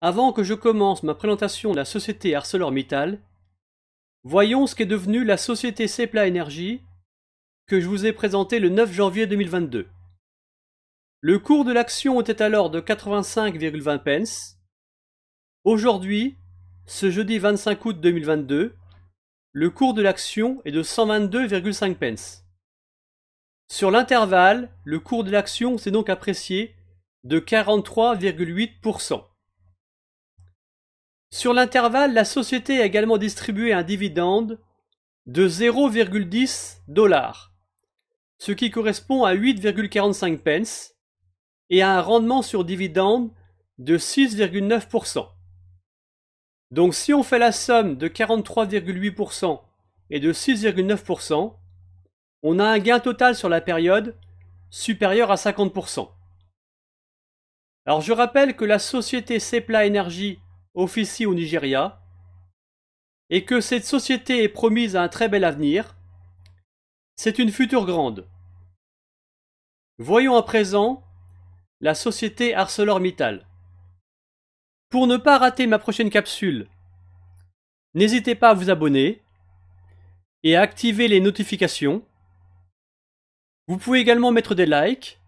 Avant que je commence ma présentation de la société ArcelorMittal, voyons ce qu'est devenue la société Seplat Energy que je vous ai présentée le 9 janvier 2022. Le cours de l'action était alors de 85,20 pence. Aujourd'hui, ce jeudi 25 août 2022, le cours de l'action est de 122,5 pence. Sur l'intervalle, le cours de l'action s'est donc apprécié de 43,8%. Sur l'intervalle, la société a également distribué un dividende de 0,10 $, ce qui correspond à 8,45 pence, et à un rendement sur dividende de 6,9%. Donc si on fait la somme de 43,8% et de 6,9%, on a un gain total sur la période supérieur à 50%. Alors je rappelle que la société Seplat Energy officie au Nigeria et que cette société est promise à un très bel avenir. C'est une future grande. Voyons à présent la société ArcelorMittal. Pour ne pas rater ma prochaine capsule, n'hésitez pas à vous abonner et à activer les notifications. Vous pouvez également mettre des likes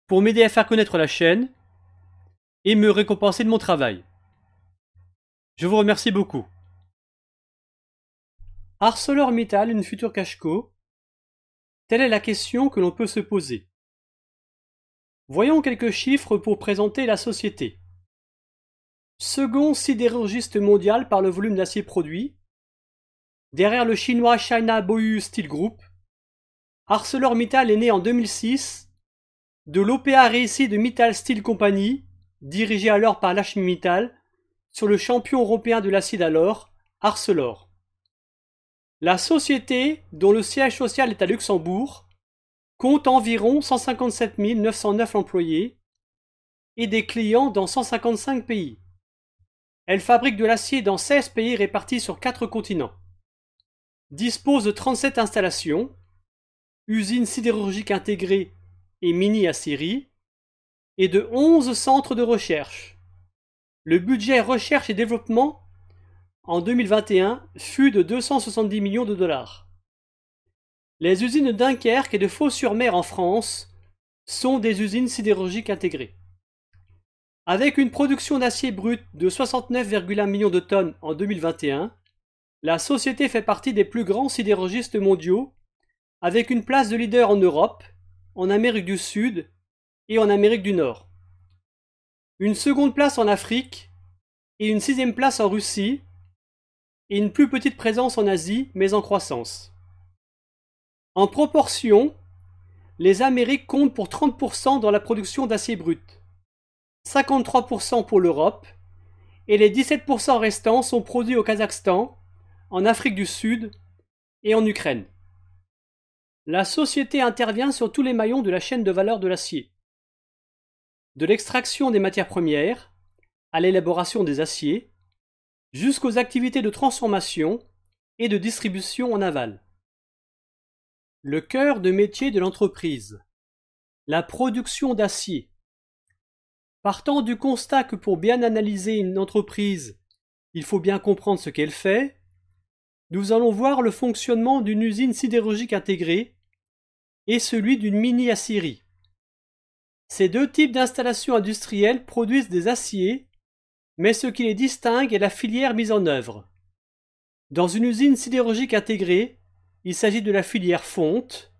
pour m'aider à faire connaître la chaîne et me récompenser de mon travail. Je vous remercie beaucoup. ArcelorMittal, une future cash-co? Telle est la question que l'on peut se poser. Voyons quelques chiffres pour présenter la société. Second sidérurgiste mondial par le volume d'acier produit, derrière le chinois China Boyu Steel Group, ArcelorMittal est né en 2006 de l'OPA réussi de Mittal Steel Company, dirigé alors par Lakshmi Mittal, sur le champion européen de l'acier d'alors, Arcelor. La société, dont le siège social est à Luxembourg, compte environ 157 909 employés et des clients dans 155 pays. Elle fabrique de l'acier dans 16 pays répartis sur 4 continents. Dispose de 37 installations, usines sidérurgiques intégrées et mini-aciéries, et de 11 centres de recherche. Le budget recherche et développement en 2021 fut de 270 millions de dollars. Les usines de Dunkerque et de Fos-sur-Mer en France sont des usines sidérurgiques intégrées. Avec une production d'acier brut de 69,1 millions de tonnes en 2021, la société fait partie des plus grands sidérurgistes mondiaux, avec une place de leader en Europe, en Amérique du Sud et en Amérique du Nord. Une seconde place en Afrique et une 6e place en Russie, et une plus petite présence en Asie, mais en croissance. En proportion, les Amériques comptent pour 30% dans la production d'acier brut, 53% pour l'Europe, et les 17% restants sont produits au Kazakhstan, en Afrique du Sud et en Ukraine. La société intervient sur tous les maillons de la chaîne de valeur de l'acier, de l'extraction des matières premières à l'élaboration des aciers, jusqu'aux activités de transformation et de distribution en aval. Le cœur de métier de l'entreprise, la production d'acier. Partant du constat que pour bien analyser une entreprise, il faut bien comprendre ce qu'elle fait, nous allons voir le fonctionnement d'une usine sidérurgique intégrée et celui d'une mini-aciérie. Ces deux types d'installations industrielles produisent des aciers, mais ce qui les distingue est la filière mise en œuvre. Dans une usine sidérurgique intégrée, il s'agit de la filière fonte,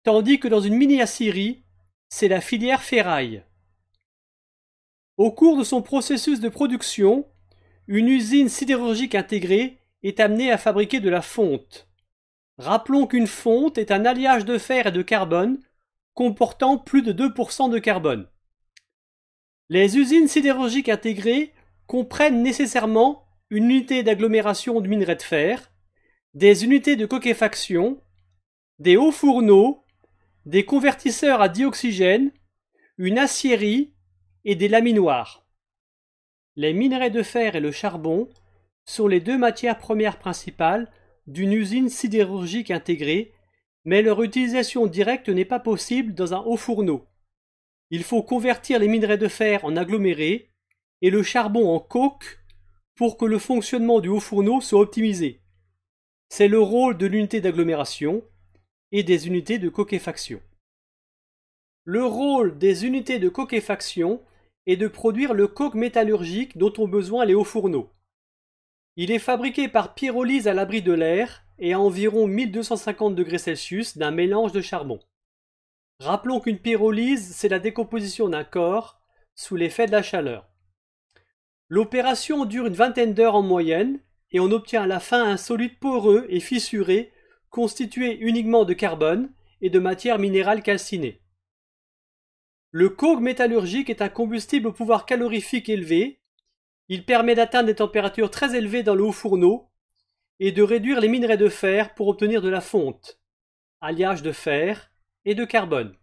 tandis que dans une mini-aciérie, c'est la filière ferraille. Au cours de son processus de production, une usine sidérurgique intégrée est amenée à fabriquer de la fonte. Rappelons qu'une fonte est un alliage de fer et de carbone comportant plus de 2% de carbone. Les usines sidérurgiques intégrées comprennent nécessairement une unité d'agglomération de minerais de fer, des unités de coquefaction, des hauts fourneaux, des convertisseurs à dioxygène, une aciérie et des laminoirs. Les minerais de fer et le charbon sont les deux matières premières principales d'une usine sidérurgique intégrée, mais leur utilisation directe n'est pas possible dans un haut fourneau. Il faut convertir les minerais de fer en agglomérés et le charbon en coke pour que le fonctionnement du haut fourneau soit optimisé. C'est le rôle de l'unité d'agglomération et des unités de cokéfaction. Le rôle des unités de cokéfaction est de produire le coke métallurgique dont ont besoin les hauts fourneaux. Il est fabriqué par pyrolyse à l'abri de l'air et à environ 1250 degrés Celsius d'un mélange de charbon. Rappelons qu'une pyrolyse, c'est la décomposition d'un corps sous l'effet de la chaleur. L'opération dure une vingtaine d'heures en moyenne et on obtient à la fin un solide poreux et fissuré constitué uniquement de carbone et de matière minérale calcinée. Le coke métallurgique est un combustible au pouvoir calorifique élevé. Il permet d'atteindre des températures très élevées dans le haut fourneau et de réduire les minerais de fer pour obtenir de la fonte, alliage de fer et de carbone.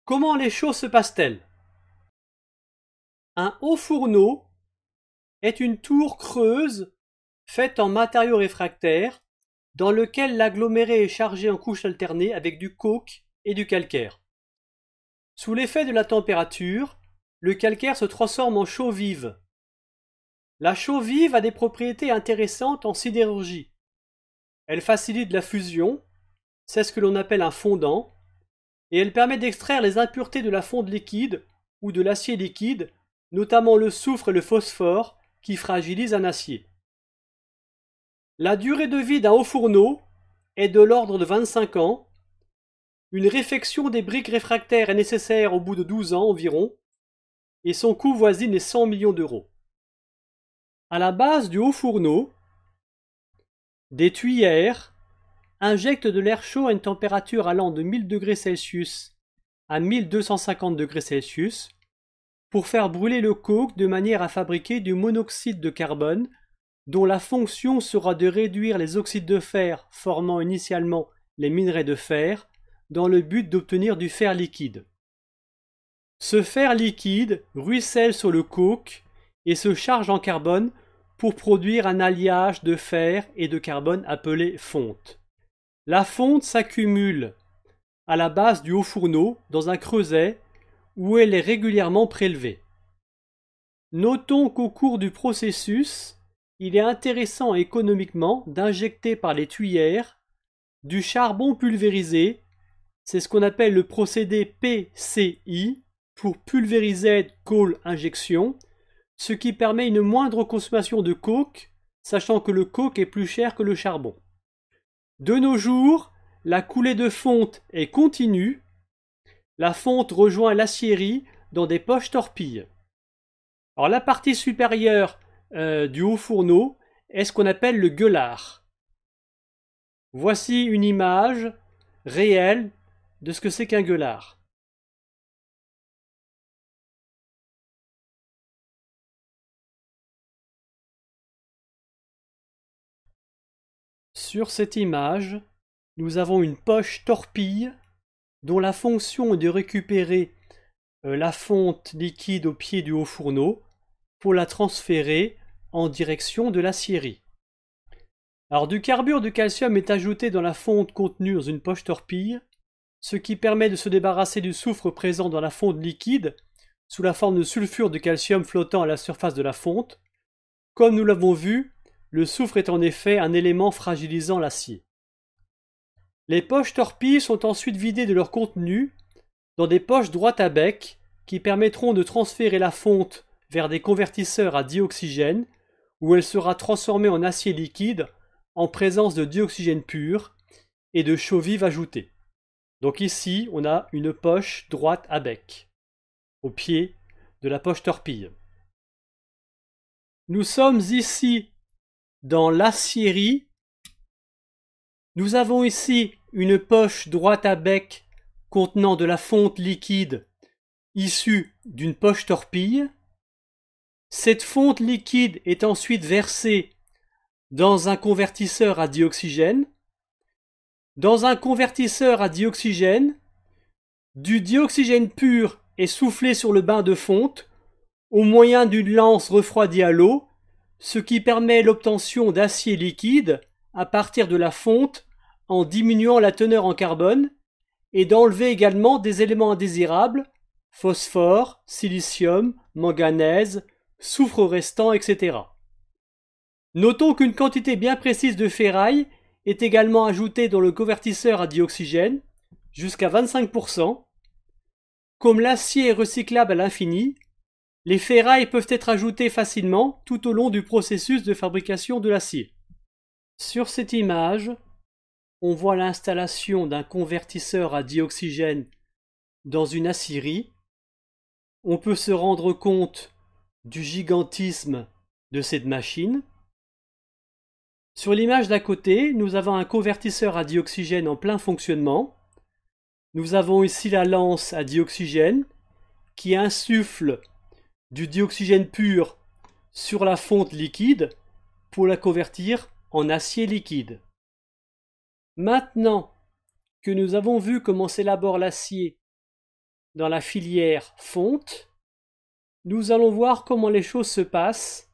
Comment les choses se passent-elles? Un haut fourneau est une tour creuse faite en matériaux réfractaires dans lequel l'aggloméré est chargé en couches alternées avec du coke et du calcaire. Sous l'effet de la température, le calcaire se transforme en chaux vive. La chaux vive a des propriétés intéressantes en sidérurgie. Elle facilite la fusion, c'est ce que l'on appelle un fondant, et elle permet d'extraire les impuretés de la fonte liquide ou de l'acier liquide, notamment le soufre et le phosphore qui fragilisent un acier. La durée de vie d'un haut fourneau est de l'ordre de 25 ans. Une réfection des briques réfractaires est nécessaire au bout de 12 ans environ, et son coût voisine les 100 millions d'euros. À la base du haut fourneau, des tuyères injectent de l'air chaud à une température allant de 1000 degrés Celsius à 1250 degrés Celsius pour faire brûler le coke de manière à fabriquer du monoxyde de carbone dont la fonction sera de réduire les oxydes de fer formant initialement les minerais de fer dans le but d'obtenir du fer liquide. Ce fer liquide ruisselle sur le coke et se charge en carbone pour produire un alliage de fer et de carbone appelé fonte. La fonte s'accumule à la base du haut fourneau dans un creuset où elle est régulièrement prélevée. Notons qu'au cours du processus, il est intéressant économiquement d'injecter par les tuyères du charbon pulvérisé, c'est ce qu'on appelle le procédé PCI, pour Pulverized Coal Injection, ce qui permet une moindre consommation de coke, sachant que le coke est plus cher que le charbon. De nos jours, la coulée de fonte est continue. La fonte rejoint l'aciérie dans des poches torpilles. Alors la partie supérieure du haut fourneau est ce qu'on appelle le gueulard. Voici une image réelle de ce que c'est qu'un gueulard. Sur cette image, nous avons une poche torpille dont la fonction est de récupérer la fonte liquide au pied du haut fourneau pour la transférer en direction de l'aciérie. Alors du carbure de calcium est ajouté dans la fonte contenue dans une poche torpille, ce qui permet de se débarrasser du soufre présent dans la fonte liquide sous la forme de sulfure de calcium flottant à la surface de la fonte. Comme nous l'avons vu, le soufre est en effet un élément fragilisant l'acier. Les poches torpilles sont ensuite vidées de leur contenu dans des poches droites à bec qui permettront de transférer la fonte vers des convertisseurs à dioxygène où elle sera transformée en acier liquide en présence de dioxygène pur et de chaux vive ajoutée. Donc ici, on a une poche droite à bec au pied de la poche torpille. Nous sommes ici dans l'aciérie. Nous avons ici une poche droite à bec contenant de la fonte liquide issue d'une poche torpille. Cette fonte liquide est ensuite versée dans un convertisseur à dioxygène. Dans un convertisseur à dioxygène, du dioxygène pur est soufflé sur le bain de fonte au moyen d'une lance refroidie à l'eau, ce qui permet l'obtention d'acier liquide à partir de la fonte en diminuant la teneur en carbone et d'enlever également des éléments indésirables phosphore, silicium, manganèse, soufre restant, etc. Notons qu'une quantité bien précise de ferraille est également ajoutée dans le convertisseur à dioxygène, jusqu'à 25%. Comme l'acier est recyclable à l'infini, les ferrailles peuvent être ajoutées facilement tout au long du processus de fabrication de l'acier. Sur cette image, on voit l'installation d'un convertisseur à dioxygène dans une aciérie. On peut se rendre compte du gigantisme de cette machine. Sur l'image d'à côté, nous avons un convertisseur à dioxygène en plein fonctionnement. Nous avons ici la lance à dioxygène qui insuffle du dioxygène pur sur la fonte liquide pour la convertir en acier liquide. Maintenant que nous avons vu comment s'élabore l'acier dans la filière fonte, nous allons voir comment les choses se passent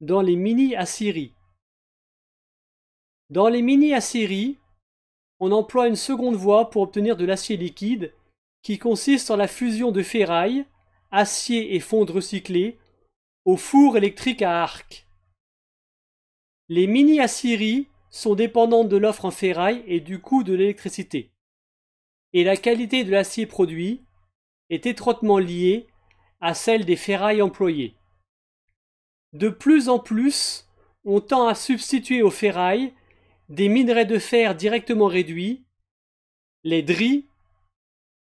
dans les mini-aciéries. Dans les mini-aciéries, on emploie une seconde voie pour obtenir de l'acier liquide qui consiste en la fusion de ferraille, acier et fonte recyclés au four électrique à arc. Les mini-aciéries sont dépendantes de l'offre en ferraille et du coût de l'électricité. Et la qualité de l'acier produit est étroitement liée à celle des ferrailles employées. De plus en plus, on tend à substituer aux ferrailles des minerais de fer directement réduits, les DRI.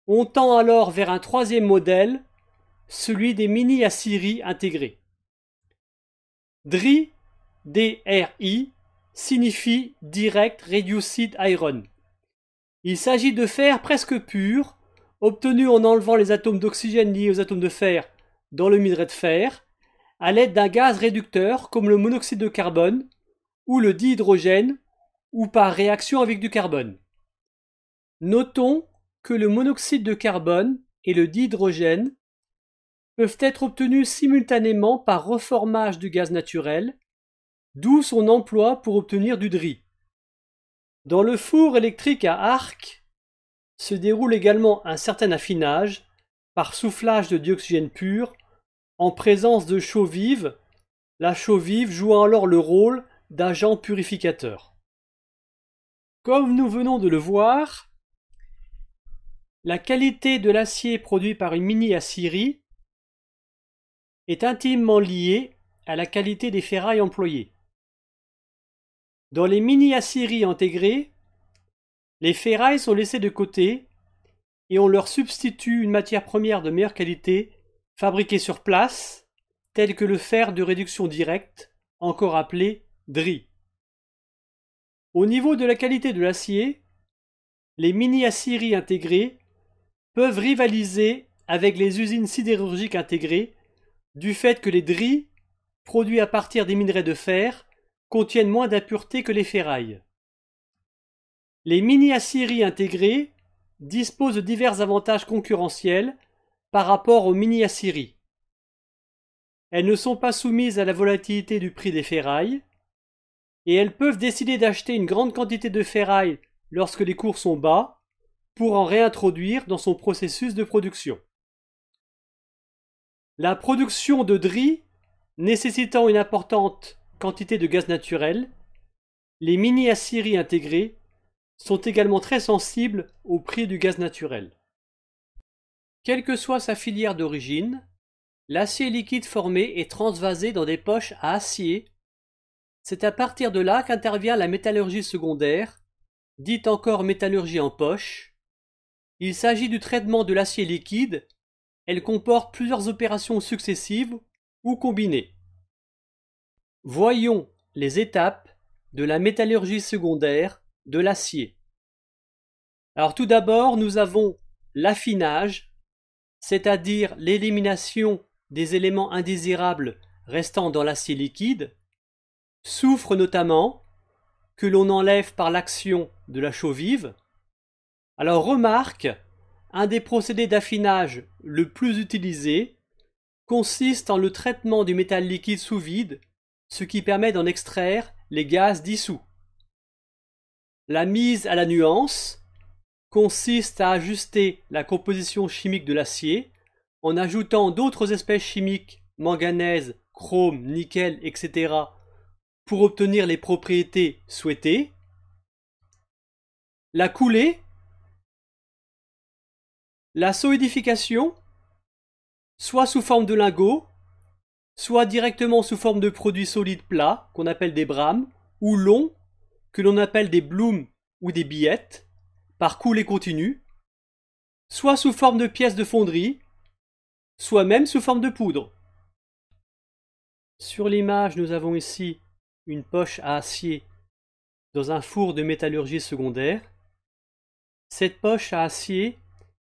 On tend alors vers un troisième modèle, celui des mini-aciéries intégrées. DRI, DRI, signifie Direct Reduced Iron. Il s'agit de fer presque pur, obtenu en enlevant les atomes d'oxygène liés aux atomes de fer dans le minerai de fer, à l'aide d'un gaz réducteur comme le monoxyde de carbone ou le dihydrogène, ou par réaction avec du carbone. Notons que le monoxyde de carbone et le dihydrogène peuvent être obtenus simultanément par reformage du gaz naturel, d'où son emploi pour obtenir du DRI. Dans le four électrique à arc se déroule également un certain affinage par soufflage de dioxygène pur en présence de chaux vive, la chaux vive jouant alors le rôle d'agent purificateur. Comme nous venons de le voir, la qualité de l'acier produit par une mini-aciérie est intimement liée à la qualité des ferrailles employées. Dans les mini-aciéries intégrées, les ferrailles sont laissées de côté et on leur substitue une matière première de meilleure qualité fabriquée sur place, telle que le fer de réduction directe, encore appelé DRI. Au niveau de la qualité de l'acier, les mini-aciéries intégrées peuvent rivaliser avec les usines sidérurgiques intégrées du fait que les DRI, produits à partir des minerais de fer, contiennent moins d'impuretés que les ferrailles. Les mini-aciéries intégrées disposent de divers avantages concurrentiels par rapport aux mini-aciéries. Elles ne sont pas soumises à la volatilité du prix des ferrailles, et elles peuvent décider d'acheter une grande quantité de ferraille lorsque les cours sont bas pour en réintroduire dans son processus de production. La production de DRI nécessitant une importante quantité de gaz naturel, les mini-aciéries intégrées sont également très sensibles au prix du gaz naturel. Quelle que soit sa filière d'origine, l'acier liquide formé est transvasé dans des poches à acier. C'est à partir de là qu'intervient la métallurgie secondaire, dite encore métallurgie en poche. Il s'agit du traitement de l'acier liquide. Elle comporte plusieurs opérations successives ou combinées. Voyons les étapes de la métallurgie secondaire de l'acier. Alors tout d'abord, nous avons l'affinage, c'est-à-dire l'élimination des éléments indésirables restant dans l'acier liquide, soufre notamment, que l'on enlève par l'action de la chaux vive. Alors remarque, un des procédés d'affinage le plus utilisé consiste en le traitement du métal liquide sous vide, ce qui permet d'en extraire les gaz dissous. La mise à la nuance consiste à ajuster la composition chimique de l'acier en ajoutant d'autres espèces chimiques, manganèse, chrome, nickel, etc., pour obtenir les propriétés souhaitées. La coulée, la solidification, soit sous forme de lingots, soit directement sous forme de produits solides plats, qu'on appelle des brames, ou longs, que l'on appelle des blooms ou des billettes, par coulée continue, soit sous forme de pièces de fonderie, soit même sous forme de poudre. Sur l'image, nous avons ici une poche à acier dans un four de métallurgie secondaire. Cette poche à acier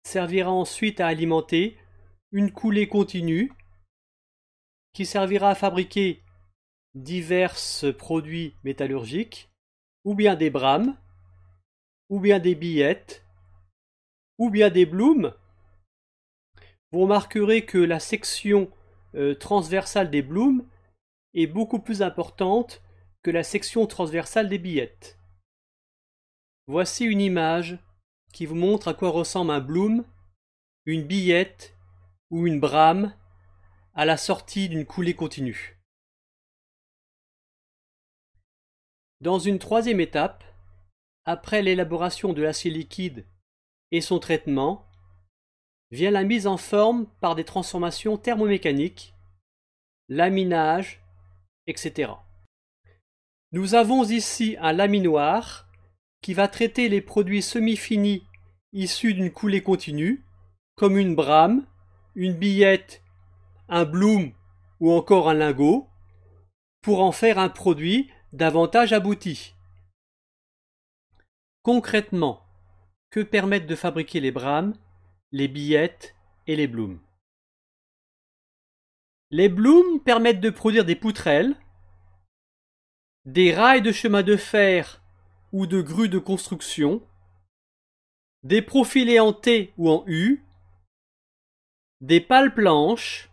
servira ensuite à alimenter une coulée continue qui servira à fabriquer divers produits métallurgiques, ou bien des brames, ou bien des billettes, ou bien des blooms. Vous remarquerez que la section transversale des blooms est beaucoup plus importante que la section transversale des billettes. Voici une image qui vous montre à quoi ressemble un bloom, une billette ou une brame à la sortie d'une coulée continue. Dans une troisième étape, après l'élaboration de l'acier liquide et son traitement, vient la mise en forme par des transformations thermomécaniques, laminage, etc. Nous avons ici un laminoir qui va traiter les produits semi-finis issus d'une coulée continue, comme une brame, une billette, un bloom ou encore un lingot, pour en faire un produit davantage abouti. Concrètement, que permettent de fabriquer les brames, les billettes et les blooms? Les blooms permettent de produire des poutrelles, des rails de chemin de fer ou de grues de construction, des profilés en T ou en U, des pales planches.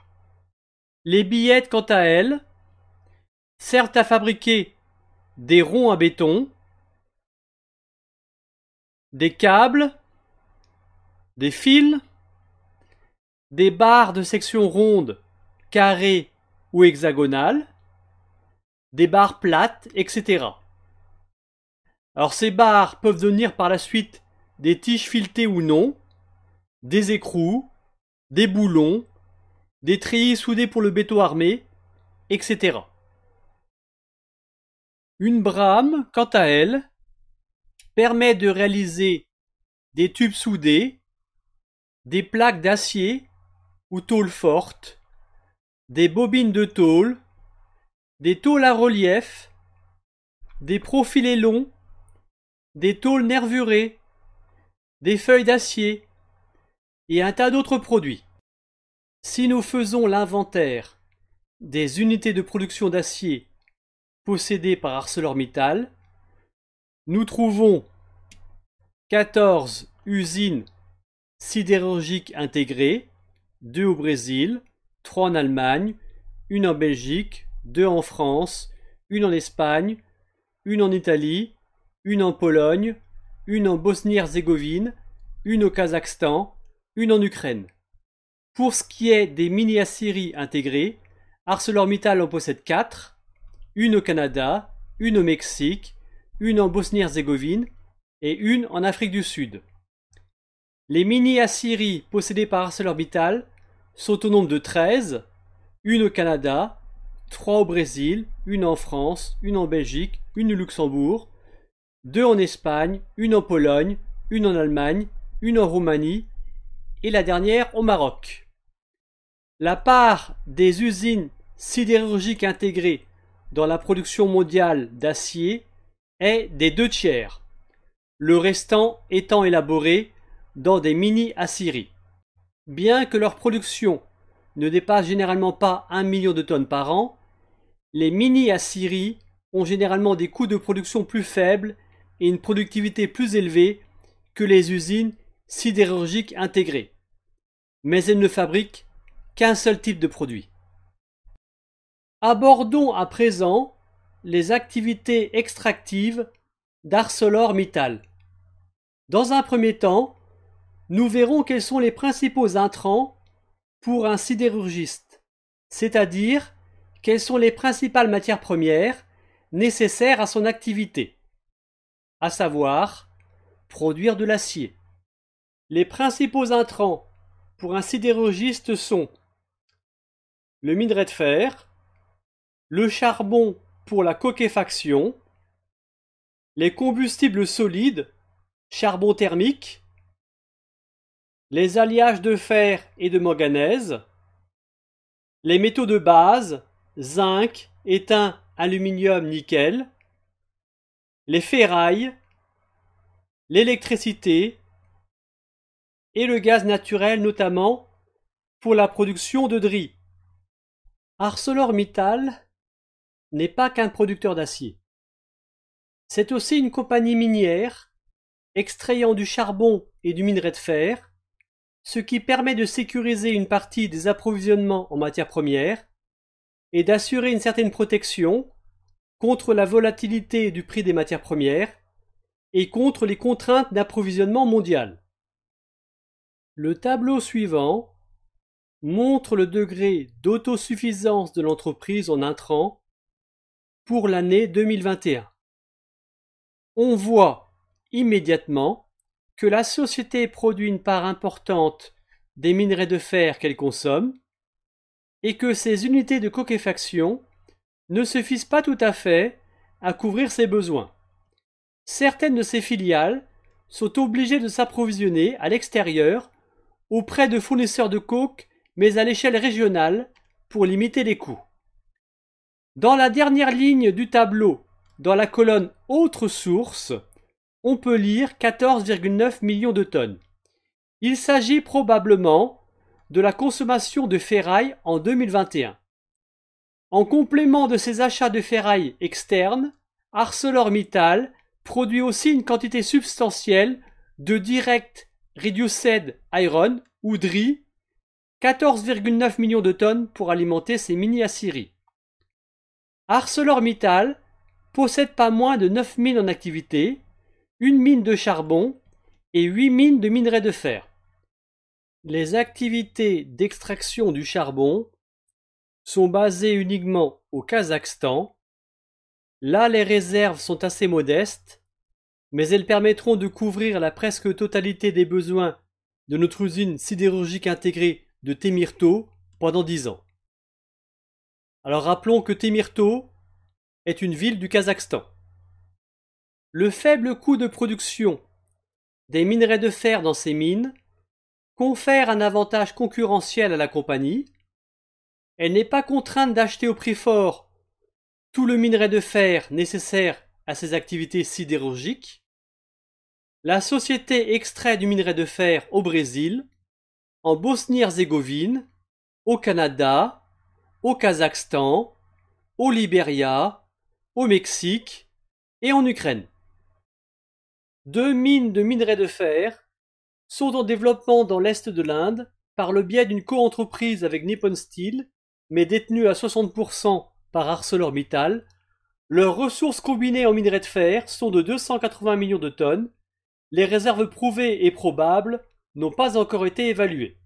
Les billettes, quant à elles, servent à fabriquer des ronds à béton, des câbles, des fils, des barres de section ronde, carrées ou hexagonales, des barres plates, etc. Alors ces barres peuvent devenir par la suite des tiges filetées ou non, des écrous, des boulons, des treillis soudés pour le béton armé, etc. Une brame, quant à elle, permet de réaliser des tubes soudés, des plaques d'acier ou tôle forte, des bobines de tôle, des tôles à relief, des profilés longs, des tôles nervurées, des feuilles d'acier et un tas d'autres produits. Si nous faisons l'inventaire des unités de production d'acier possédées par ArcelorMittal, nous trouvons 14 usines sidérurgiques intégrées, 2 au Brésil, 3 en Allemagne, 1 en Belgique, 2 en France, 1 en Espagne, 1 en Italie, 1 en Pologne, 1 en Bosnie-Herzégovine, 1 au Kazakhstan, 1 en Ukraine. Pour ce qui est des mini-aciéries intégrées, ArcelorMittal en possède 4, 1 au Canada, 1 au Mexique, 1 en Bosnie-Herzégovine et 1 en Afrique du Sud. Les mini-aciéries possédées par ArcelorMittal sont au nombre de 13, 1 au Canada, 3 au Brésil, 1 en France, 1 en Belgique, 1 au Luxembourg, 2 en Espagne, 1 en Pologne, 1 en Allemagne, 1 en Roumanie et la dernière au Maroc. La part des usines sidérurgiques intégrées dans la production mondiale d'acier est des 2/3, le restant étant élaboré dans des mini-aciéries. Bien que leur production ne dépasse généralement pas 1 million de tonnes par an, les mini-aciéries ont généralement des coûts de production plus faibles et une productivité plus élevée que les usines sidérurgiques intégrées. Mais elles ne fabriquent qu'un seul type de produit. Abordons à présent les activités extractives d'ArcelorMittal. Dans un premier temps, nous verrons quels sont les principaux intrants pour un sidérurgiste, c'est-à-dire quelles sont les principales matières premières nécessaires à son activité, à savoir produire de l'acier. Les principaux intrants pour un sidérurgiste sont le minerai de fer, le charbon pour la cokéfaction, les combustibles solides, charbon thermique, les alliages de fer et de manganèse, les métaux de base, zinc, étain, aluminium, nickel, les ferrailles, l'électricité et le gaz naturel notamment pour la production de drits. ArcelorMittal n'est pas qu'un producteur d'acier. C'est aussi une compagnie minière extrayant du charbon et du minerai de fer, ce qui permet de sécuriser une partie des approvisionnements en matières premières et d'assurer une certaine protection contre la volatilité du prix des matières premières et contre les contraintes d'approvisionnement mondial. Le tableau suivant montre le degré d'autosuffisance de l'entreprise en intrants pour l'année 2021. On voit immédiatement que la société produit une part importante des minerais de fer qu'elle consomme et que ses unités de cokéfaction ne suffisent pas tout à fait à couvrir ses besoins. Certaines de ses filiales sont obligées de s'approvisionner à l'extérieur auprès de fournisseurs de coke, mais à l'échelle régionale pour limiter les coûts. Dans la dernière ligne du tableau, dans la colonne Autres sources, on peut lire 14,9 millions de tonnes. Il s'agit probablement de la consommation de ferraille en 2021. En complément de ses achats de ferraille externes, ArcelorMittal produit aussi une quantité substantielle de Direct Reduced Iron ou DRI, 14,9 millions de tonnes pour alimenter ses mini-aciéries. ArcelorMittal possède pas moins de 9 mines en activité, une mine de charbon et 8 mines de minerai de fer. Les activités d'extraction du charbon sont basées uniquement au Kazakhstan. Là, les réserves sont assez modestes, mais elles permettront de couvrir la presque totalité des besoins de notre usine sidérurgique intégrée de Temirtau pendant 10 ans. Alors rappelons que Temirtau est une ville du Kazakhstan. Le faible coût de production des minerais de fer dans ces mines confère un avantage concurrentiel à la compagnie. Elle n'est pas contrainte d'acheter au prix fort tout le minerai de fer nécessaire à ses activités sidérurgiques. La société extrait du minerai de fer au Brésil, en Bosnie-Herzégovine, au Canada, au Kazakhstan, au Libéria, au Mexique et en Ukraine. 2 mines de minerai de fer sont en développement dans l'est de l'Inde par le biais d'une coentreprise avec Nippon Steel, mais détenue à 60% par ArcelorMittal. Leurs ressources combinées en minerai de fer sont de 280 millions de tonnes. Les réserves prouvées et probables n'ont pas encore été évaluées.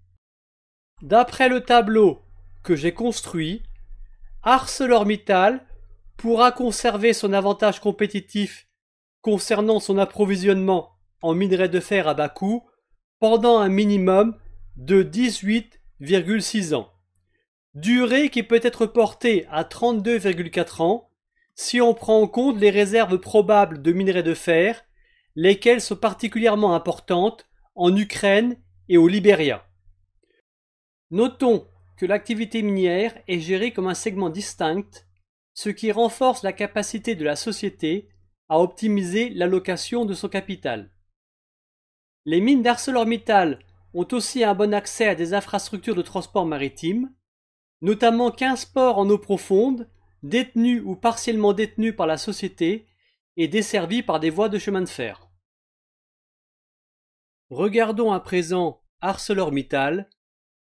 D'après le tableau que j'ai construit, ArcelorMittal pourra conserver son avantage compétitif concernant son approvisionnement en minerai de fer à bas coût pendant un minimum de 18,6 ans, durée qui peut être portée à 32,4 ans si on prend en compte les réserves probables de minerai de fer, lesquelles sont particulièrement importantes en Ukraine et au Libéria. Notons que l'activité minière est gérée comme un segment distinct, ce qui renforce la capacité de la société à optimiser l'allocation de son capital. Les mines d'ArcelorMittal ont aussi un bon accès à des infrastructures de transport maritime, notamment 15 ports en eau profonde, détenus ou partiellement détenus par la société et desservis par des voies de chemin de fer. Regardons à présent ArcelorMittal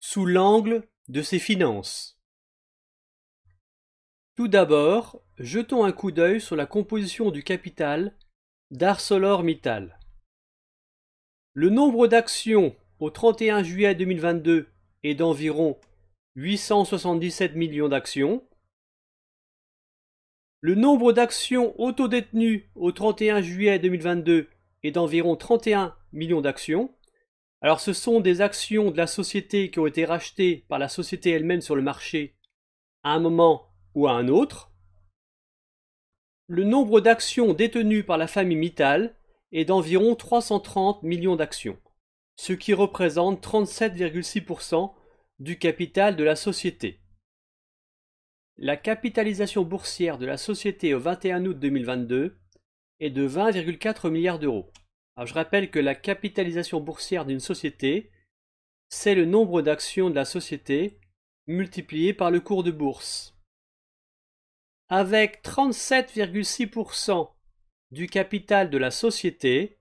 sous l'angle de ses finances. Tout d'abord, jetons un coup d'œil sur la composition du capital d'ArcelorMittal. Le nombre d'actions au 31 juillet 2022 est d'environ 877 millions d'actions. Le nombre d'actions autodétenues au 31 juillet 2022 est d'environ 31 millions d'actions. Alors ce sont des actions de la société qui ont été rachetées par la société elle-même sur le marché à un moment ou à un autre. Le nombre d'actions détenues par la famille Mittal est d'environ 330 millions d'actions, ce qui représente 37,6% du capital de la société. La capitalisation boursière de la société au 21 août 2022 est de 20,4 milliards d'euros. Alors je rappelle que la capitalisation boursière d'une société, c'est le nombre d'actions de la société multiplié par le cours de bourse. Avec 37,6% du capital de la société,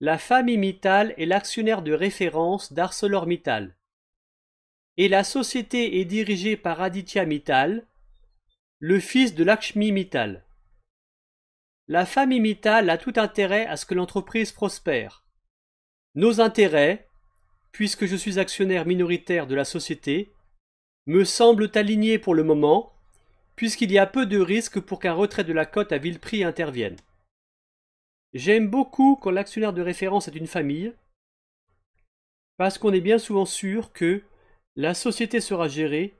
la famille Mittal est l'actionnaire de référence d'ArcelorMittal. Et la société est dirigée par Aditya Mittal, le fils de Lakshmi Mittal. La famille Mittal a tout intérêt à ce que l'entreprise prospère. Nos intérêts, puisque je suis actionnaire minoritaire de la société, me semblent alignés pour le moment, puisqu'il y a peu de risques pour qu'un retrait de la cote à vil prix intervienne. J'aime beaucoup quand l'actionnaire de référence est une famille, parce qu'on est bien souvent sûr que la société sera gérée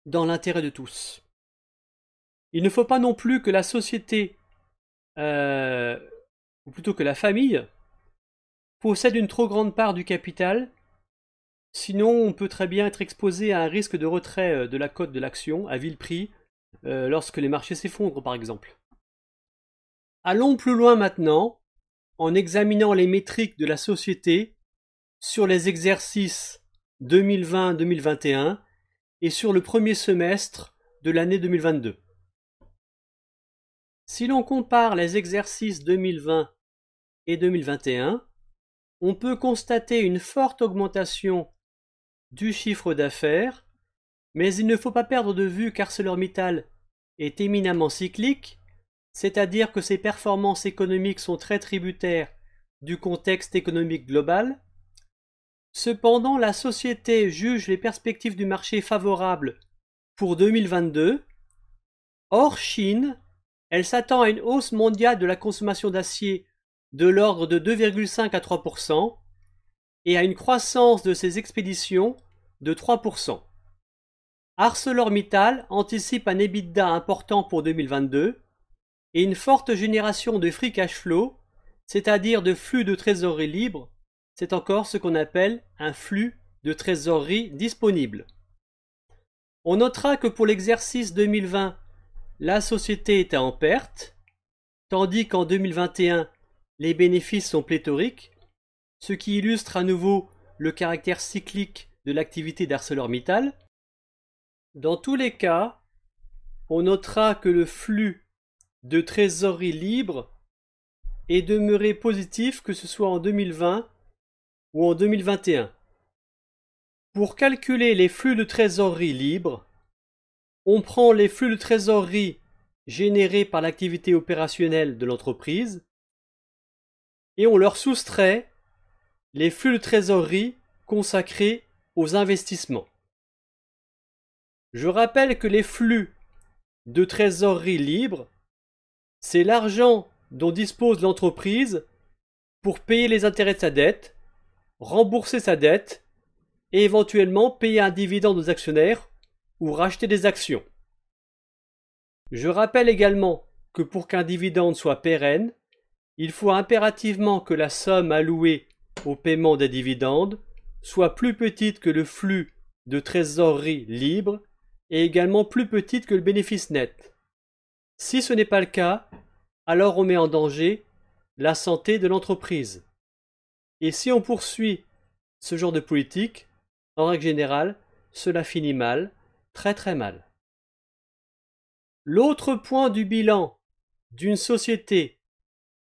dans l'intérêt de tous. Il ne faut pas non plus que la société, ou plutôt que la famille, possède une trop grande part du capital, sinon on peut très bien être exposé à un risque de retrait de la cote de l'action à vil prix lorsque les marchés s'effondrent par exemple. Allons plus loin maintenant en examinant les métriques de la société sur les exercices 2020-2021 et sur le premier semestre de l'année 2022. Si l'on compare les exercices 2020 et 2021, on peut constater une forte augmentation du chiffre d'affaires, mais il ne faut pas perdre de vue qu'ArcelorMittal est éminemment cyclique, c'est-à-dire que ses performances économiques sont très tributaires du contexte économique global. Cependant, la société juge les perspectives du marché favorables pour 2022. Hors Chine, elle s'attend à une hausse mondiale de la consommation d'acier de l'ordre de 2,5 à 3% et à une croissance de ses expéditions de 3%. ArcelorMittal anticipe un EBITDA important pour 2022 et une forte génération de free cash flow, c'est-à-dire de flux de trésorerie libre. C'est encore ce qu'on appelle un flux de trésorerie disponible. On notera que pour l'exercice 2020, la société était en perte, tandis qu'en 2021, les bénéfices sont pléthoriques, ce qui illustre à nouveau le caractère cyclique de l'activité d'ArcelorMittal. Dans tous les cas, on notera que le flux de trésorerie libre est demeuré positif, que ce soit en 2020 ou en 2021. Pour calculer les flux de trésorerie libre, on prend les flux de trésorerie générés par l'activité opérationnelle de l'entreprise et on leur soustrait les flux de trésorerie consacrés aux investissements. Je rappelle que les flux de trésorerie libre, c'est l'argent dont dispose l'entreprise pour payer les intérêts de sa dette, rembourser sa dette et éventuellement payer un dividende aux actionnaires ou racheter des actions. Je rappelle également que pour qu'un dividende soit pérenne, il faut impérativement que la somme allouée au paiement des dividendes soit plus petite que le flux de trésorerie libre et également plus petite que le bénéfice net. Si ce n'est pas le cas, alors on met en danger la santé de l'entreprise. Et si on poursuit ce genre de politique, en règle générale, cela finit mal, très très mal. L'autre point du bilan d'une société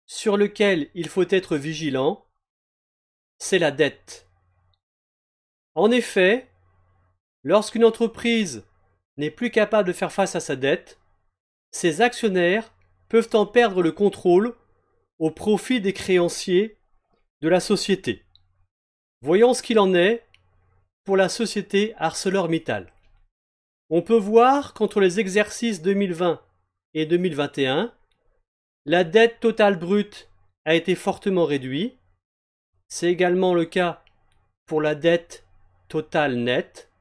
sur lequel il faut être vigilant, c'est la dette. En effet, lorsqu'une entreprise n'est plus capable de faire face à sa dette, ses actionnaires peuvent en perdre le contrôle au profit des créanciers de la société. Voyons ce qu'il en est pour la société ArcelorMittal. On peut voir qu'entre les exercices 2020 et 2021, la dette totale brute a été fortement réduite. C'est également le cas pour la dette totale nette.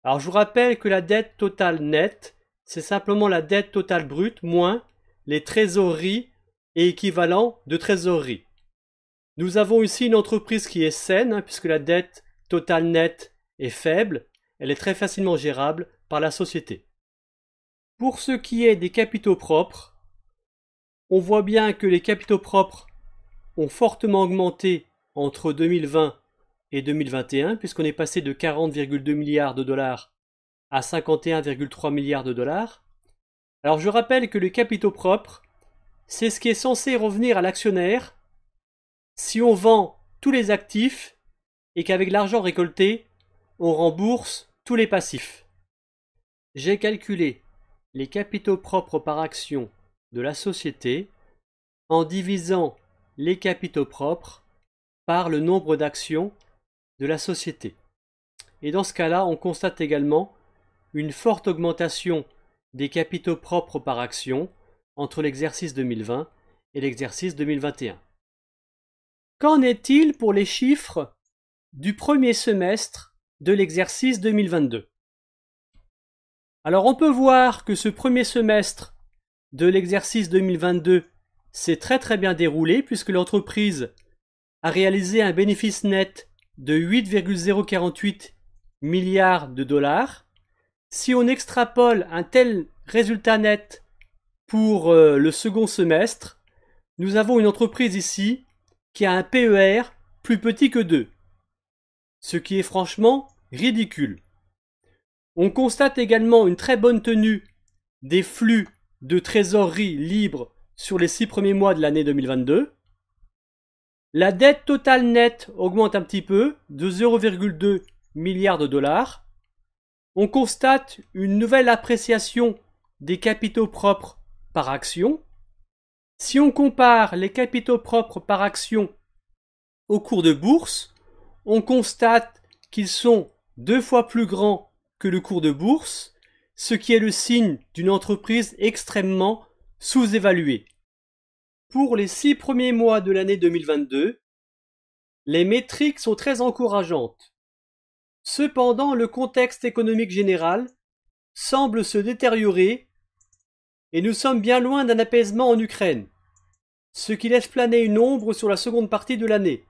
Alors je vous rappelle que la dette totale nette, c'est simplement la dette totale brute moins les trésoreries et équivalents de trésorerie. Nous avons ici une entreprise qui est saine, puisque la dette totale nette est faible, elle est très facilement gérable par la société. Pour ce qui est des capitaux propres, on voit bien que les capitaux propres ont fortement augmenté entre 2020 et 2021, puisqu'on est passé de 40,2 milliards de dollars à 51,3 milliards de dollars. Alors je rappelle que les capitaux propres, c'est ce qui est censé revenir à l'actionnaire si on vend tous les actifs et qu'avec l'argent récolté, on rembourse tous les passifs. J'ai calculé les capitaux propres par action de la société en divisant les capitaux propres par le nombre d'actions de la société. Et dans ce cas-là, on constate également une forte augmentation des capitaux propres par action entre l'exercice 2020 et l'exercice 2021. Qu'en est-il pour les chiffres du premier semestre de l'exercice 2022? Alors on peut voir que ce premier semestre de l'exercice 2022 s'est très bien déroulé puisque l'entreprise a réalisé un bénéfice net de 8,048 milliards de dollars. Si on extrapole un tel résultat net pour le second semestre, nous avons une entreprise ici qui a un PER plus petit que 2, ce qui est franchement ridicule. On constate également une très bonne tenue des flux de trésorerie libres sur les 6 premiers mois de l'année 2022. La dette totale nette augmente un petit peu de 0,2 milliards de dollars. On constate une nouvelle appréciation des capitaux propres par action. Si on compare les capitaux propres par action au cours de bourse, on constate qu'ils sont 2 fois plus grands que le cours de bourse, ce qui est le signe d'une entreprise extrêmement sous-évaluée. Pour les 6 premiers mois de l'année 2022, les métriques sont très encourageantes. Cependant, le contexte économique général semble se détériorer et nous sommes bien loin d'un apaisement en Ukraine, ce qui laisse planer une ombre sur la seconde partie de l'année.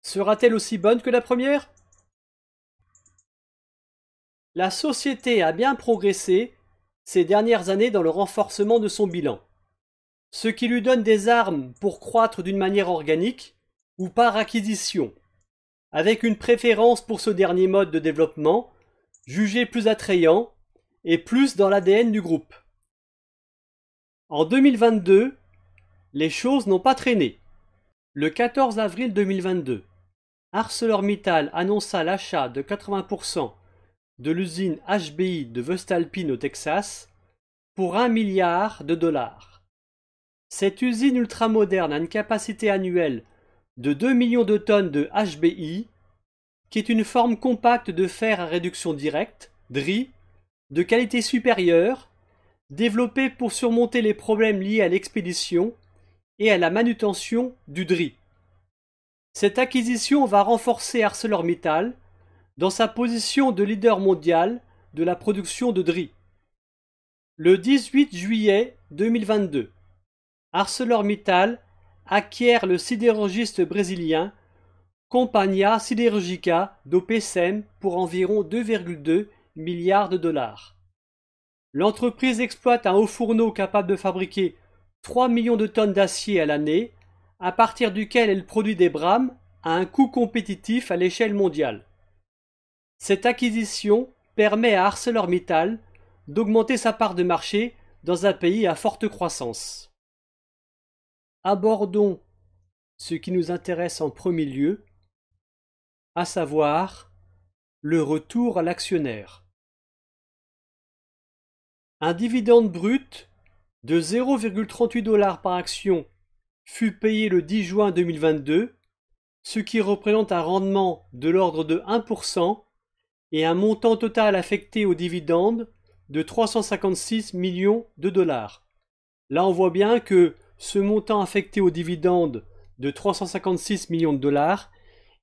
Sera-t-elle aussi bonne que la première? La société a bien progressé ces dernières années dans le renforcement de son bilan, ce qui lui donne des armes pour croître d'une manière organique ou par acquisition, avec une préférence pour ce dernier mode de développement, jugé plus attrayant et plus dans l'ADN du groupe. En 2022, les choses n'ont pas traîné. Le 14 avril 2022, ArcelorMittal annonça l'achat de 80% de l'usine HBI de Voestalpine au Texas pour 1 milliard de dollars. Cette usine ultramoderne a une capacité annuelle de 2 millions de tonnes de HBI, qui est une forme compacte de fer à réduction directe, DRI, de qualité supérieure, développée pour surmonter les problèmes liés à l'expédition et à la manutention du DRI. Cette acquisition va renforcer ArcelorMittal dans sa position de leader mondial de la production de DRI. Le 18 juillet 2022, ArcelorMittal acquiert le sidérurgiste brésilien Companhia Siderúrgica do Pecém pour environ 2,2 milliards de dollars. L'entreprise exploite un haut fourneau capable de fabriquer 3 millions de tonnes d'acier à l'année, à partir duquel elle produit des brames à un coût compétitif à l'échelle mondiale. Cette acquisition permet à ArcelorMittal d'augmenter sa part de marché dans un pays à forte croissance. Abordons ce qui nous intéresse en premier lieu, à savoir le retour à l'actionnaire. Un dividende brut de 0,38 $ par action fut payé le 10 juin 2022, ce qui représente un rendement de l'ordre de 1%, et un montant total affecté aux dividendes de 356 millions de dollars. Là, on voit bien que ce montant affecté aux dividendes de 356 millions de dollars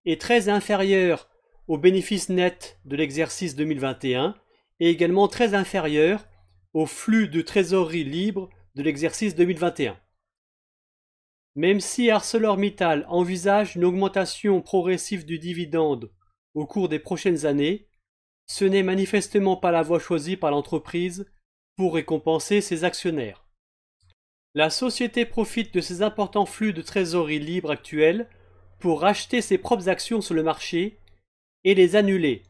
est très inférieur au bénéfice net de l'exercice 2021 et également très inférieur au flux de trésorerie libre de l'exercice 2021. Même si ArcelorMittal envisage une augmentation progressive du dividende au cours des prochaines années, ce n'est manifestement pas la voie choisie par l'entreprise pour récompenser ses actionnaires. La société profite de ces importants flux de trésorerie libre actuels pour racheter ses propres actions sur le marché et les annuler,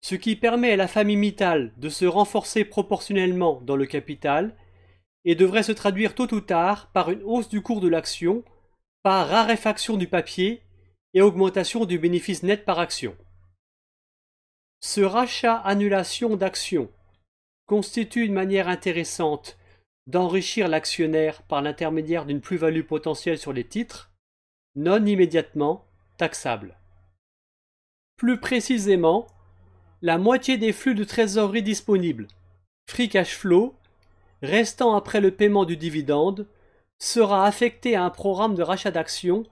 ce qui permet à la famille Mittal de se renforcer proportionnellement dans le capital et devrait se traduire tôt ou tard par une hausse du cours de l'action, par raréfaction du papier et augmentation du bénéfice net par action. Ce rachat-annulation d'actions constitue une manière intéressante d'enrichir l'actionnaire par l'intermédiaire d'une plus-value potentielle sur les titres, non immédiatement taxable. Plus précisément, la moitié des flux de trésorerie disponibles, free cash flow, restant après le paiement du dividende, sera affecté à un programme de rachat d'actions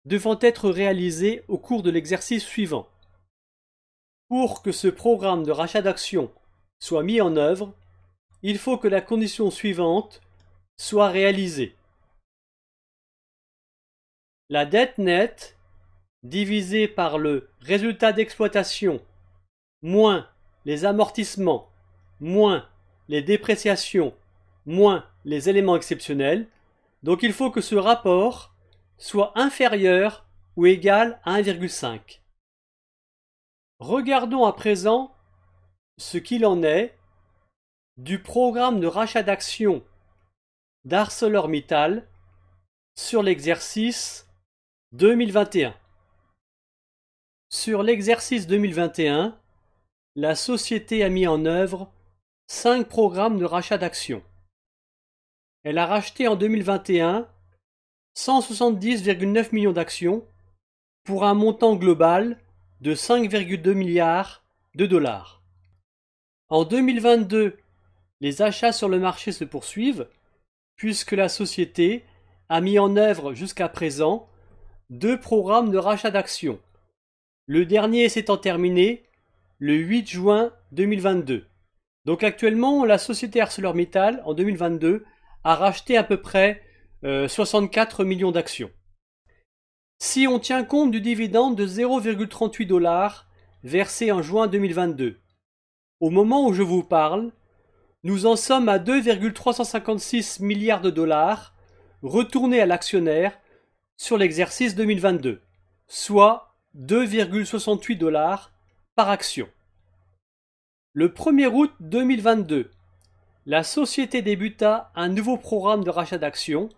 devant être réalisé au cours de l'exercice suivant. Pour que ce programme de rachat d'actions soit mis en œuvre, il faut que la condition suivante soit réalisée. La dette nette divisée par le résultat d'exploitation moins les amortissements moins les dépréciations moins les éléments exceptionnels, donc il faut que ce rapport soit inférieur ou égal à 1,5. Regardons à présent ce qu'il en est du programme de rachat d'actions d'ArcelorMittal sur l'exercice 2021. Sur l'exercice 2021, la société a mis en œuvre 5 programmes de rachat d'actions. Elle a racheté en 2021 170,9 millions d'actions pour un montant global de 5,2 milliards de dollars. En 2022, les achats sur le marché se poursuivent puisque la société a mis en œuvre jusqu'à présent 2 programmes de rachat d'actions. Le dernier s'étant terminé le 8 juin 2022. Donc actuellement, la société ArcelorMittal, en 2022, a racheté à peu près 64 millions d'actions. Si on tient compte du dividende de 0,38 $ versé en juin 2022, au moment où je vous parle, nous en sommes à 2,356 milliards de dollars retournés à l'actionnaire sur l'exercice 2022, soit 2,68 $ par action. Le 1er août 2022, la société débuta un nouveau programme de rachat d'actions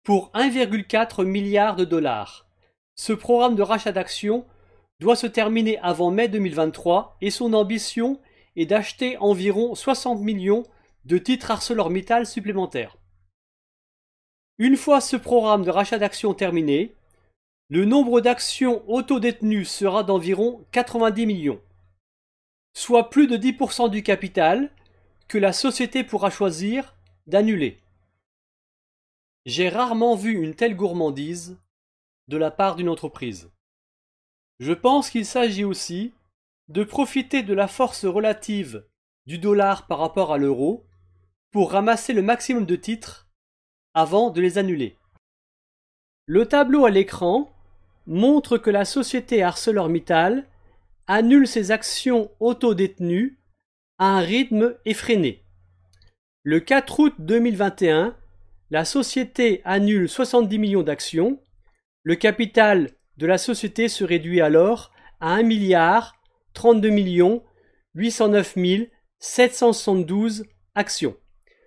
pour 1,4 milliard de dollars. Ce programme de rachat d'actions doit se terminer avant mai 2023 et son ambition est d'acheter environ 60 millions de titres ArcelorMittal supplémentaires. Une fois ce programme de rachat d'actions terminé, le nombre d'actions autodétenues sera d'environ 90 millions, soit plus de 10% du capital que la société pourra choisir d'annuler. J'ai rarement vu une telle gourmandise de la part d'une entreprise. Je pense qu'il s'agit aussi de profiter de la force relative du dollar par rapport à l'euro pour ramasser le maximum de titres avant de les annuler. Le tableau à l'écran montre que la société ArcelorMittal annule ses actions autodétenues à un rythme effréné. Le 4 août 2021, la société annule 70 millions d'actions. Le capital de la société se réduit alors à 1 milliard 32 millions 809 772 actions.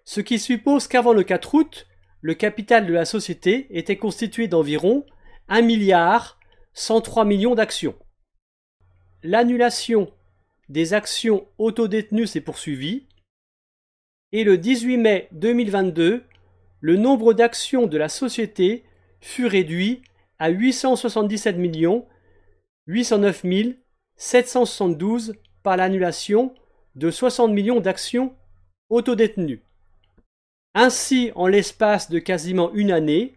Ce qui suppose qu'avant le 4 août, le capital de la société était constitué d'environ 1 milliard 103 millions d'actions. L'annulation des actions autodétenues s'est poursuivie et le 18 mai 2022, le nombre d'actions de la société fut réduit à 877 809 772 par l'annulation de 60 millions d'actions autodétenues. Ainsi, en l'espace de quasiment une année,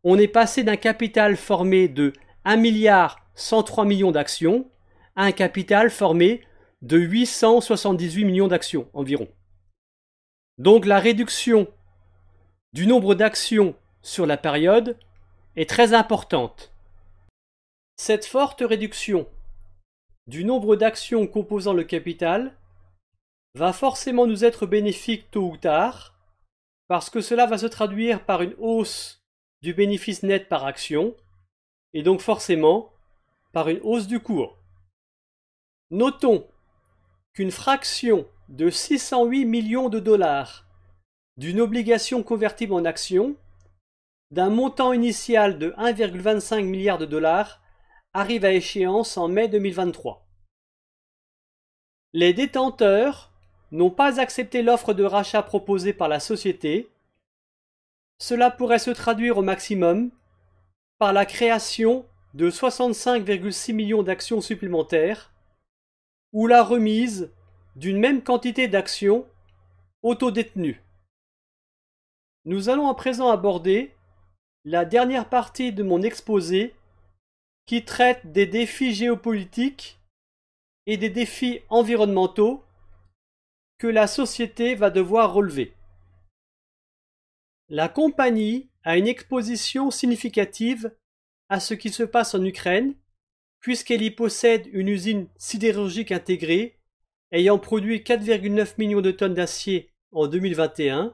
on est passé d'un capital formé de 1,103 milliard d'actions à un capital formé de 878 millions d'actions environ. Donc la réduction du nombre d'actions sur la période est très importante. Cette forte réduction du nombre d'actions composant le capital va forcément nous être bénéfique tôt ou tard, parce que cela va se traduire par une hausse du bénéfice net par action, et donc forcément par une hausse du cours. Notons qu'une fraction de 608 millions de dollars d'une obligation convertible en actions, d'un montant initial de 1,25 milliard de dollars, arrive à échéance en mai 2023. Les détenteurs n'ont pas accepté l'offre de rachat proposée par la société. Cela pourrait se traduire au maximum par la création de 65,6 millions d'actions supplémentaires ou la remise d'une même quantité d'actions autodétenues. Nous allons à présent aborder la dernière partie de mon exposé qui traite des défis géopolitiques et des défis environnementaux que la société va devoir relever. La compagnie a une exposition significative à ce qui se passe en Ukraine, puisqu'elle y possède une usine sidérurgique intégrée ayant produit 4,9 millions de tonnes d'acier en 2021,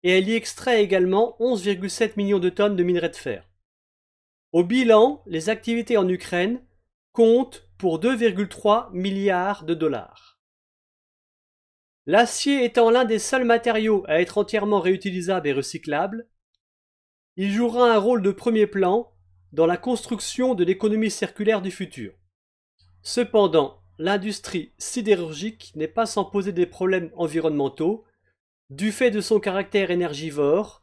et elle y extrait également 11,7 millions de tonnes de minerai de fer. Au bilan, les activités en Ukraine comptent pour 2,3 milliards de dollars. L'acier étant l'un des seuls matériaux à être entièrement réutilisable et recyclable, il jouera un rôle de premier plan dans la construction de l'économie circulaire du futur. Cependant, l'industrie sidérurgique n'est pas sans poser des problèmes environnementaux du fait de son caractère énergivore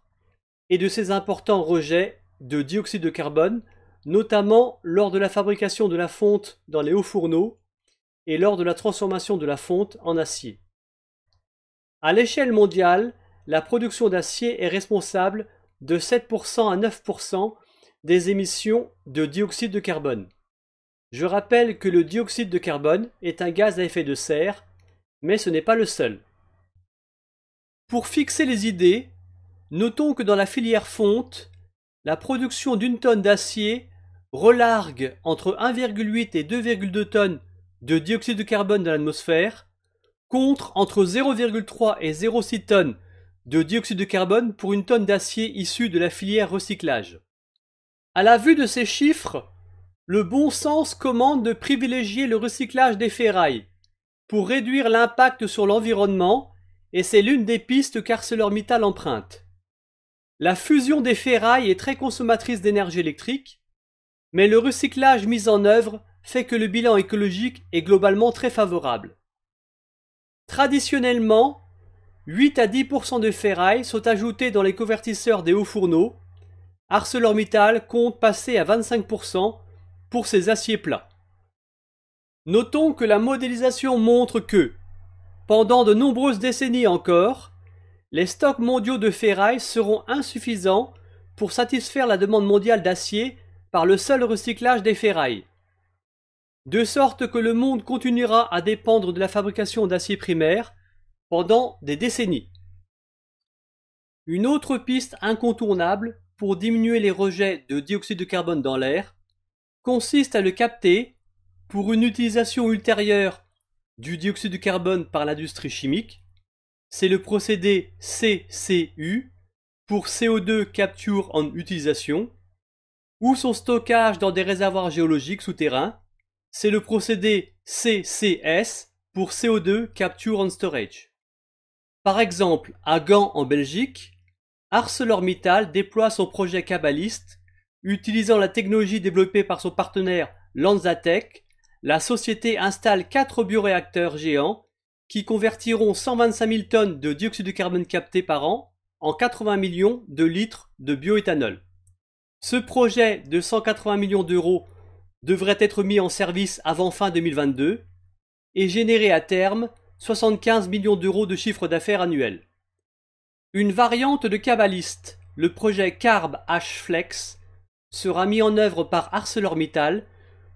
et de ses importants rejets de dioxyde de carbone, notamment lors de la fabrication de la fonte dans les hauts fourneaux et lors de la transformation de la fonte en acier. À l'échelle mondiale, la production d'acier est responsable de 7% à 9% des émissions de dioxyde de carbone. Je rappelle que le dioxyde de carbone est un gaz à effet de serre, mais ce n'est pas le seul. Pour fixer les idées, notons que dans la filière fonte, la production d'une tonne d'acier relargue entre 1,8 et 2,2 tonnes de dioxyde de carbone dans l'atmosphère, contre entre 0,3 et 0,6 tonnes de dioxyde de carbone pour une tonne d'acier issue de la filière recyclage. À la vue de ces chiffres, le bon sens commande de privilégier le recyclage des ferrailles pour réduire l'impact sur l'environnement, et c'est l'une des pistes qu'ArcelorMittal emprunte. La fusion des ferrailles est très consommatrice d'énergie électrique, mais le recyclage mis en œuvre fait que le bilan écologique est globalement très favorable. Traditionnellement, 8 à 10% de ferraille sont ajoutés dans les convertisseurs des hauts fourneaux. ArcelorMittal compte passer à 25% pour ses aciers plats. Notons que la modélisation montre que, pendant de nombreuses décennies encore, les stocks mondiaux de ferraille seront insuffisants pour satisfaire la demande mondiale d'acier par le seul recyclage des ferrailles. De sorte que le monde continuera à dépendre de la fabrication d'acier primaire pendant des décennies. Une autre piste incontournable pour diminuer les rejets de dioxyde de carbone dans l'air consiste à le capter pour une utilisation ultérieure du dioxyde de carbone par l'industrie chimique. C'est le procédé CCU pour CO2 Capture on Utilisation, ou son stockage dans des réservoirs géologiques souterrains. C'est le procédé CCS pour CO2 Capture on Storage. Par exemple, à Gand en Belgique, ArcelorMittal déploie son projet Cabalist. Utilisant la technologie développée par son partenaire LanzaTech, la société installe 4 bioréacteurs géants qui convertiront 125 000 tonnes de dioxyde de carbone capté par an en 80 millions de litres de bioéthanol. Ce projet de 180 millions d'euros devrait être mis en service avant fin 2022 et générer à terme 75 millions d'euros de chiffre d'affaires annuel. Une variante de Cabalist, le projet Carb H-Flex, sera mis en œuvre par ArcelorMittal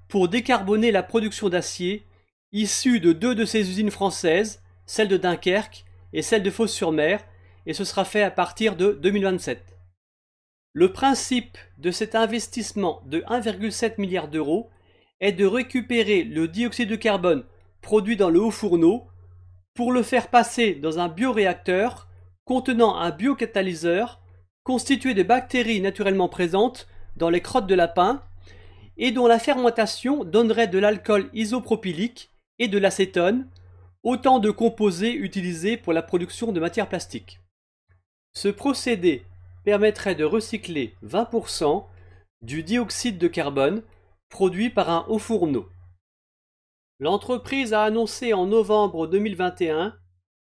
pour décarboner la production d'acier issue de deux de ses usines françaises, celle de Dunkerque et celle de Fos-sur-Mer, et ce sera fait à partir de 2027. Le principe de cet investissement de 1,7 milliard d'euros est de récupérer le dioxyde de carbone produit dans le haut fourneau pour le faire passer dans un bioréacteur contenant un biocatalyseur constitué de bactéries naturellement présentes dans les crottes de lapin et dont la fermentation donnerait de l'alcool isopropylique et de l'acétone, autant de composés utilisés pour la production de matières plastiques. Ce procédé permettrait de recycler 20% du dioxyde de carbone produit par un haut fourneau. L'entreprise a annoncé en novembre 2021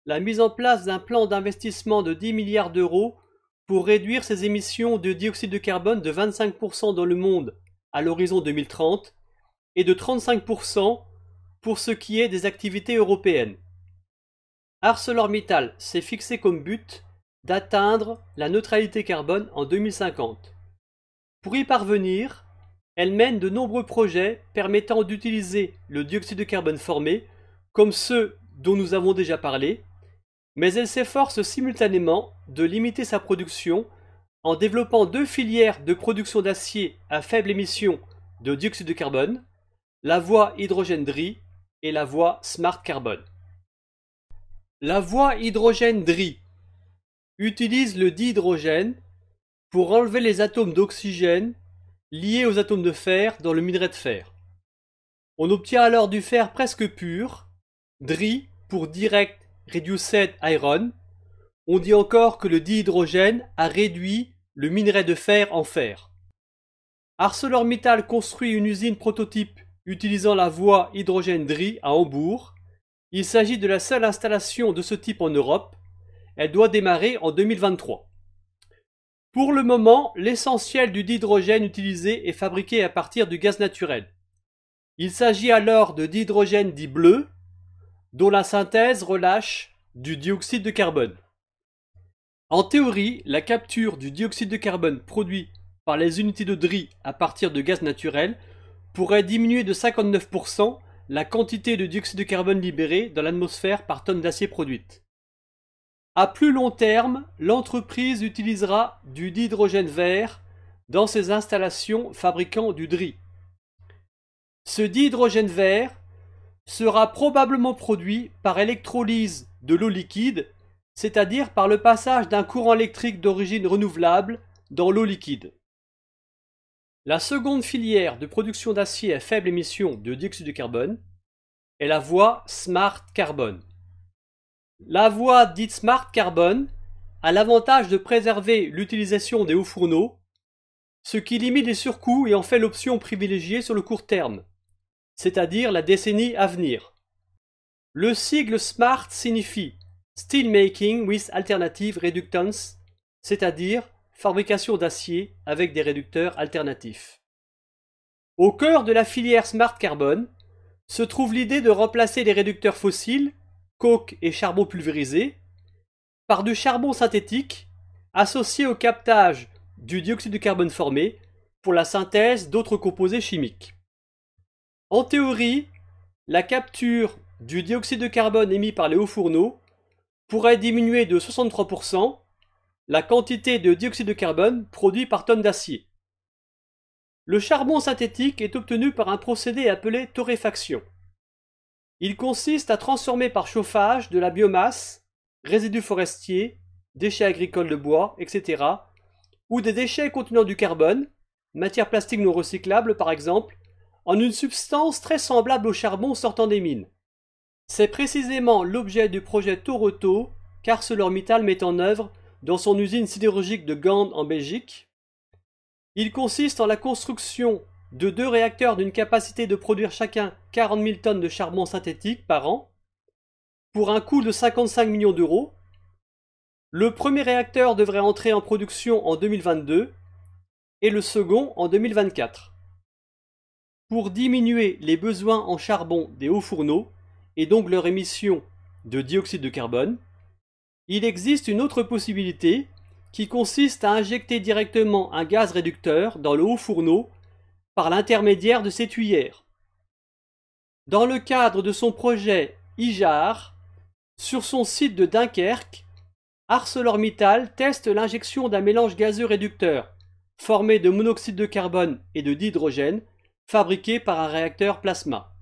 la mise en place d'un plan d'investissement de 10 milliards d'euros pour réduire ses émissions de dioxyde de carbone de 25% dans le monde à l'horizon 2030 et de 35% pour ce qui est des activités européennes. ArcelorMittal s'est fixé comme but d'atteindre la neutralité carbone en 2050. Pour y parvenir, elle mène de nombreux projets permettant d'utiliser le dioxyde de carbone formé, comme ceux dont nous avons déjà parlé, mais elle s'efforce simultanément de limiter sa production en développant deux filières de production d'acier à faible émission de dioxyde de carbone, la voie hydrogène DRI et la voie Smart Carbon. La voie hydrogène DRI utilise le dihydrogène pour enlever les atomes d'oxygène liés aux atomes de fer dans le minerai de fer. On obtient alors du fer presque pur, DRI pour Direct Reduced Iron. On dit encore que le dihydrogène a réduit le minerai de fer en fer. ArcelorMittal construit une usine prototype utilisant la voie hydrogène DRI à Hambourg. Il s'agit de la seule installation de ce type en Europe. Elle doit démarrer en 2023. Pour le moment, l'essentiel du dihydrogène utilisé est fabriqué à partir du gaz naturel. Il s'agit alors de dihydrogène dit bleu, dont la synthèse relâche du dioxyde de carbone. En théorie, la capture du dioxyde de carbone produit par les unités de DRI à partir de gaz naturel pourrait diminuer de 59% la quantité de dioxyde de carbone libérée dans l'atmosphère par tonne d'acier produite. À plus long terme, l'entreprise utilisera du dihydrogène vert dans ses installations fabriquant du DRI. Ce dihydrogène vert sera probablement produit par électrolyse de l'eau liquide, c'est-à-dire par le passage d'un courant électrique d'origine renouvelable dans l'eau liquide. La seconde filière de production d'acier à faible émission de dioxyde de carbone est la voie Smart Carbon. La voie dite Smart Carbon a l'avantage de préserver l'utilisation des hauts fourneaux, ce qui limite les surcoûts et en fait l'option privilégiée sur le court terme, c'est-à-dire la décennie à venir. Le sigle SMART signifie Steelmaking with Alternative Reductants, c'est-à-dire fabrication d'acier avec des réducteurs alternatifs. Au cœur de la filière Smart Carbon se trouve l'idée de remplacer les réducteurs fossiles, coke et charbon pulvérisé, par du charbon synthétique associé au captage du dioxyde de carbone formé pour la synthèse d'autres composés chimiques. En théorie, la capture du dioxyde de carbone émis par les hauts fourneaux pourrait diminuer de 63% la quantité de dioxyde de carbone produit par tonne d'acier. Le charbon synthétique est obtenu par un procédé appelé torréfaction. Il consiste à transformer par chauffage de la biomasse, résidus forestiers, déchets agricoles de bois, etc., ou des déchets contenant du carbone, matières plastiques non recyclables par exemple, en une substance très semblable au charbon sortant des mines. C'est précisément l'objet du projet Toronto qu'ArcelorMittal met en œuvre dans son usine sidérurgique de Gand en Belgique. Il consiste en la construction de deux réacteurs d'une capacité de produire chacun 40 000 tonnes de charbon synthétique par an, pour un coût de 55 millions d'euros. Le premier réacteur devrait entrer en production en 2022 et le second en 2024. Pour diminuer les besoins en charbon des hauts fourneaux, et donc leur émission de dioxyde de carbone, il existe une autre possibilité qui consiste à injecter directement un gaz réducteur dans le haut fourneau par l'intermédiaire de ces tuyères. Dans le cadre de son projet IJAR, sur son site de Dunkerque, ArcelorMittal teste l'injection d'un mélange gazeux réducteur formé de monoxyde de carbone et de dihydrogène fabriqué par un réacteur plasma.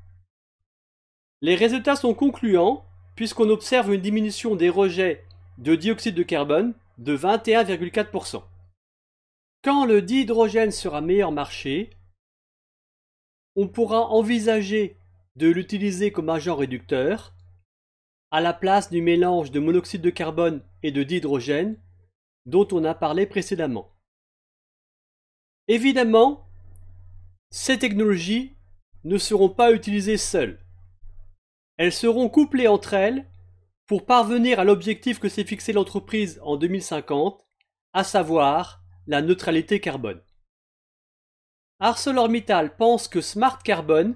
Les résultats sont concluants puisqu'on observe une diminution des rejets de dioxyde de carbone de 21,4%. Quand le dihydrogène sera meilleur marché, on pourra envisager de l'utiliser comme agent réducteur à la place du mélange de monoxyde de carbone et de dihydrogène dont on a parlé précédemment. Évidemment, ces technologies ne seront pas utilisées seules. Elles seront couplées entre elles pour parvenir à l'objectif que s'est fixé l'entreprise en 2050, à savoir la neutralité carbone. ArcelorMittal pense que Smart Carbon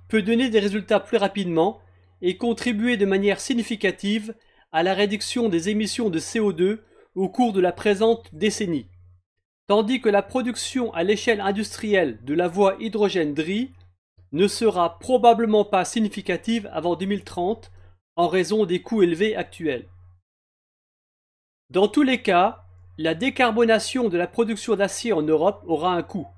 peut donner des résultats plus rapidement et contribuer de manière significative à la réduction des émissions de CO2 au cours de la présente décennie, tandis que la production à l'échelle industrielle de la voie hydrogène DRI ne sera probablement pas significative avant 2030 en raison des coûts élevés actuels. Dans tous les cas, la décarbonation de la production d'acier en Europe aura un coût,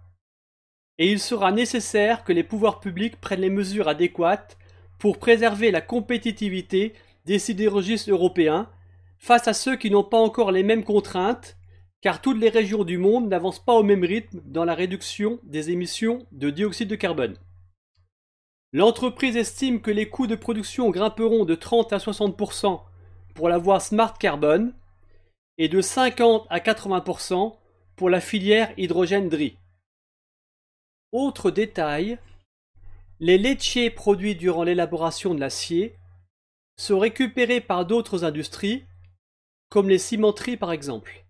et il sera nécessaire que les pouvoirs publics prennent les mesures adéquates pour préserver la compétitivité des sidérurgistes européens face à ceux qui n'ont pas encore les mêmes contraintes, car toutes les régions du monde n'avancent pas au même rythme dans la réduction des émissions de dioxyde de carbone. L'entreprise estime que les coûts de production grimperont de 30 à 60% pour la voie Smart Carbon et de 50 à 80% pour la filière hydrogène DRI. Autre détail, les laitiers produits durant l'élaboration de l'acier sont récupérés par d'autres industries, comme les cimenteries par exemple.